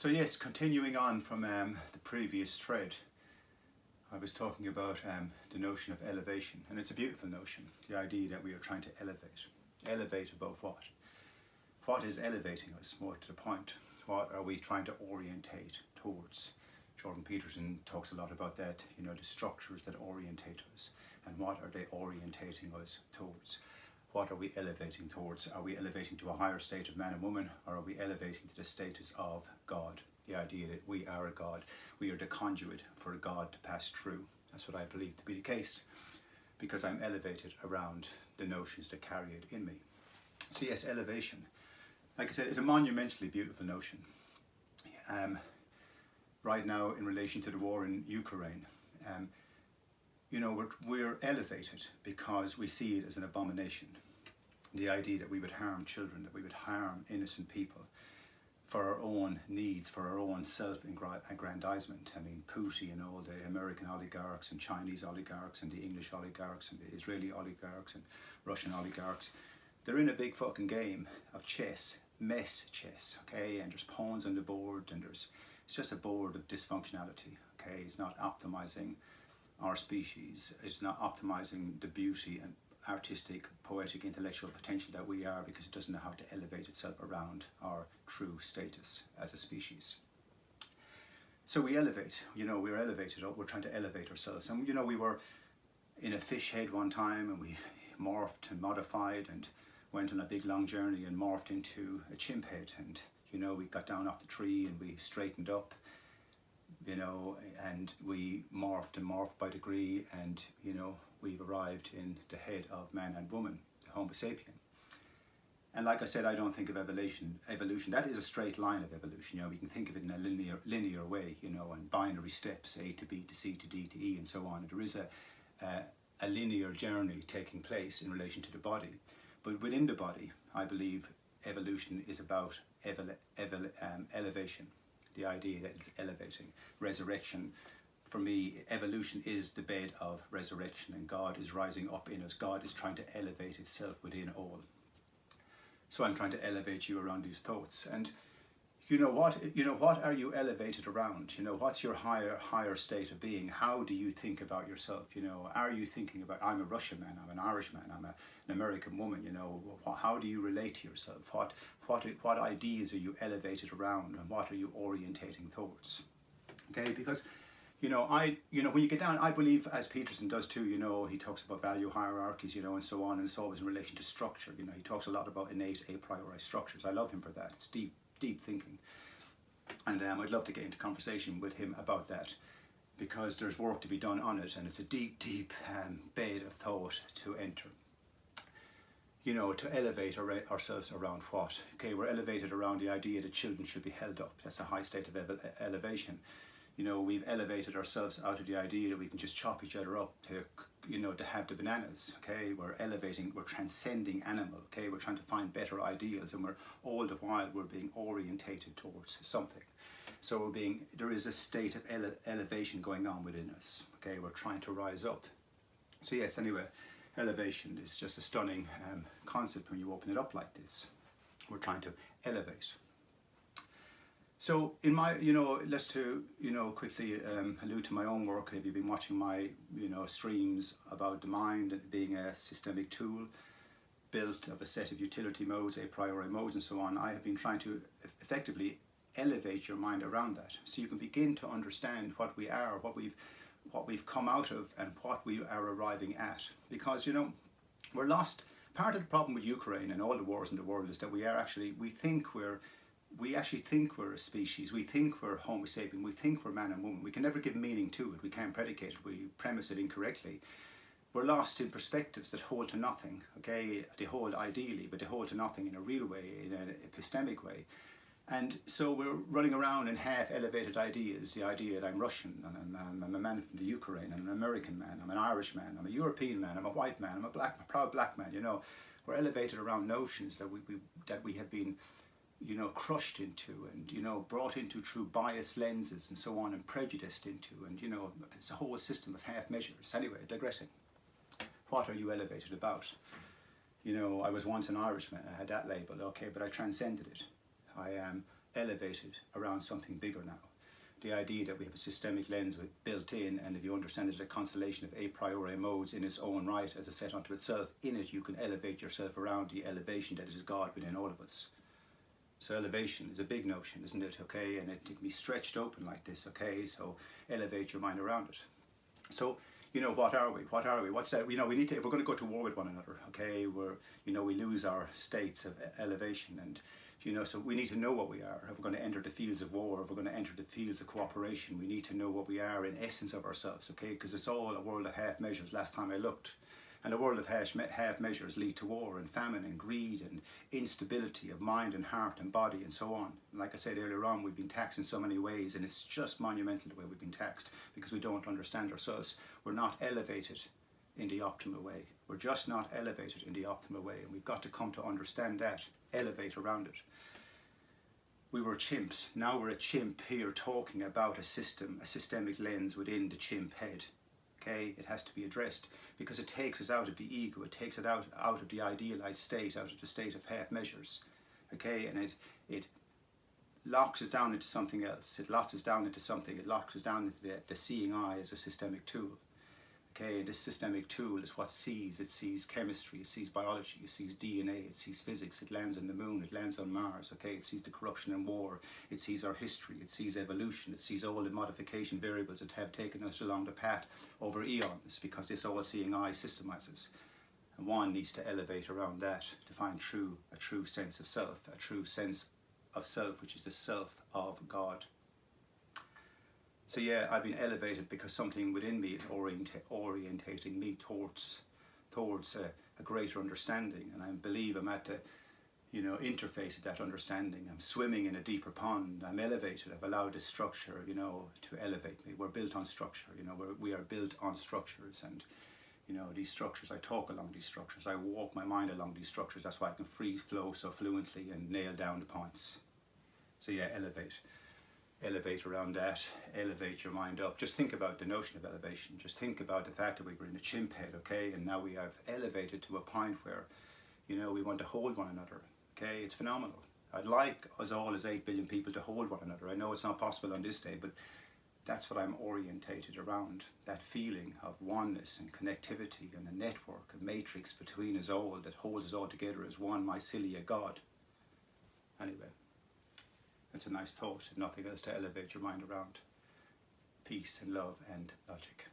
So yes, continuing on from the previous thread, I was talking about the notion of elevation, and it's a beautiful notion, the idea that we are trying to elevate. Elevate above what? What is elevating us, more to the point? What are we trying to orientate towards? Jordan Peterson talks a lot about that, you know, the structures that orientate us, and what are they orientating us towards? What are we elevating towards? Are we elevating to a higher state of man and woman, or are we elevating to the status of God? The idea that we are a God, we are the conduit for a God to pass through. That's what I believe to be the case, because I'm elevated around the notions that carry it in me. So yes, elevation, like I said, is a monumentally beautiful notion. Right now, in relation to the war in Ukraine, you know, we're elevated because we see it as an abomination. The idea that we would harm children, that we would harm innocent people for our own needs, for our own self-aggrandizement. I mean, Putin and all the American oligarchs and Chinese oligarchs and the English oligarchs and the Israeli oligarchs and Russian oligarchs, they're in a big fucking game of chess, mess chess, okay? And there's pawns on the board, and it's just a board of dysfunctionality, okay? It's not optimizing our species, it's not optimizing the beauty and artistic, poetic, intellectual potential that we are, because it doesn't know how to elevate itself around our true status as a species. So we elevate, you know, we're elevated up, we're trying to elevate ourselves. And you know, we were in a fish head one time, and we morphed and modified and went on a big long journey and morphed into a chimp head. And you know, we got down off the tree and we straightened up, you know, and we morphed and morphed by degree, and you know, we've arrived in the head of man and woman, the Homo sapien. And like I said, I don't think of evolution. That is a straight line of evolution. You know, we can think of it in a linear way, you know, and binary steps, A to B to C to D to E and so on. There is a linear journey taking place in relation to the body. But within the body, I believe evolution is about elevation. The idea that it's elevating. Resurrection, for me, evolution is the bed of resurrection, and God is rising up in us. God is trying to elevate itself within all. So I'm trying to elevate you around these thoughts. And you know what are you elevated around? You know, what's your higher state of being? How do you think about yourself? You know, are you thinking about, I'm a Russian man, I'm an Irish man, I'm an American woman, you know, how do you relate to yourself? What ideas are you elevated around, and what are you orientating towards? Okay, because you know, when you get down, I believe, as Peterson does too, you know, he talks about value hierarchies, you know, and so on, and it's always in relation to structure. You know, he talks a lot about innate a priori structures. I love him for that. It's deep thinking. And I'd love to get into conversation with him about that, because there's work to be done on it, and it's a deep bed of thought to enter. You know, to elevate ourselves around what? Okay, we're elevated around the idea that children should be held up. That's a high state of elevation. You know, we've elevated ourselves out of the idea that we can just chop each other up to, you know, to have the bananas, okay? We're elevating, we're transcending animal, okay? We're trying to find better ideals, and we're all the while we're being orientated towards something. So there is a state of elevation going on within us, okay? We're trying to rise up. So yes, anyway, elevation is just a stunning concept when you open it up like this. We're trying to elevate. So in my, you know, let's to, you know, quickly allude to my own work. Have you been watching my, you know, streams about the mind and being a systemic tool built of a set of utility modes, a priori modes and so on? I have been trying to effectively elevate your mind around that, so you can begin to understand what we are, what we've come out of, and what we are arriving at. Because, you know, we're lost. Part of the problem with Ukraine and all the wars in the world is that we actually think we're a species, we think we're Homo sapien, we think we're man and woman. We can never give meaning to it, we can't predicate it, we premise it incorrectly. We're lost in perspectives that hold to nothing, okay? They hold ideally, but they hold to nothing in a real way, in an epistemic way. And so we're running around in half-elevated ideas, the idea that I'm Russian, and I'm a man from the Ukraine, I'm an American man, I'm an Irish man, I'm a European man, I'm a white man, I'm a proud black man, you know. We're elevated around notions that we have been, you know, crushed into, and, you know, brought into through biased lenses and so on, and prejudiced into, and, you know, it's a whole system of half measures. Anyway, digressing. What are you elevated about? You know, I was once an Irishman, I had that label, okay, but I transcended it. I am elevated around something bigger now. The idea that we have a systemic lens built in, and if you understand it as a constellation of a priori modes in its own right as a set unto itself, in it you can elevate yourself around the elevation that is God within all of us. So elevation is a big notion, isn't it? Okay, and it can be stretched open like this. Okay, so elevate your mind around it. So, what are we? What are we? What's that? We need to, if we're going to go to war with one another, okay, we lose our states of elevation, and so we need to know what we are. If we're going to enter the fields of war, if we're going to enter the fields of cooperation, we need to know what we are in essence of ourselves, okay? Because it's all a world of half measures last time I looked. And a world of half measures lead to war and famine and greed and instability of mind and heart and body and so on. And like I said earlier on, we've been taxed in so many ways, and it's just monumental the way we've been taxed because we don't understand ourselves. We're not elevated in the optimal way. We're just not elevated in the optimal way, and we've got to come to understand that, elevate around it. We were chimps. Now we're a chimp here talking about a systemic lens within the chimp head. Okay, it has to be addressed because it takes us out of the ego. It takes it out of the idealized state, out of the state of half measures. Okay, and it locks us down into something else. It locks us down into something. It locks us down into the seeing eye as a systemic tool. Okay, and this systemic tool is what sees. It sees chemistry, it sees biology, it sees DNA, it sees physics, it lands on the moon, it lands on Mars, okay, it sees the corruption and war, it sees our history, it sees evolution, it sees all the modification variables that have taken us along the path over eons, because this all-seeing eye systemizes. And one needs to elevate around that to find a true sense of self, a true sense of self, which is the self of God. So yeah, I've been elevated because something within me is orientating me towards a greater understanding, and I believe I'm at the interface of that understanding. I'm swimming in a deeper pond. I'm elevated. I've allowed this structure, to elevate me. We're built on structure. We are built on structures, and these structures. I talk along these structures. I walk my mind along these structures. That's why I can free flow so fluently and nail down the points. So yeah, elevate around that, elevate your mind up. Just think about the notion of elevation. Just think about the fact that we were in a chimp head, okay, and now we have elevated to a point where, we want to hold one another, okay. It's phenomenal. I'd like us all as 8 billion people to hold one another. I know it's not possible on this day, but that's what I'm orientated around, that feeling of oneness and connectivity and a network, a matrix between us all that holds us all together as one mycelia God. Anyway. It's a nice thought, nothing else to elevate your mind around. Peace and love and logic.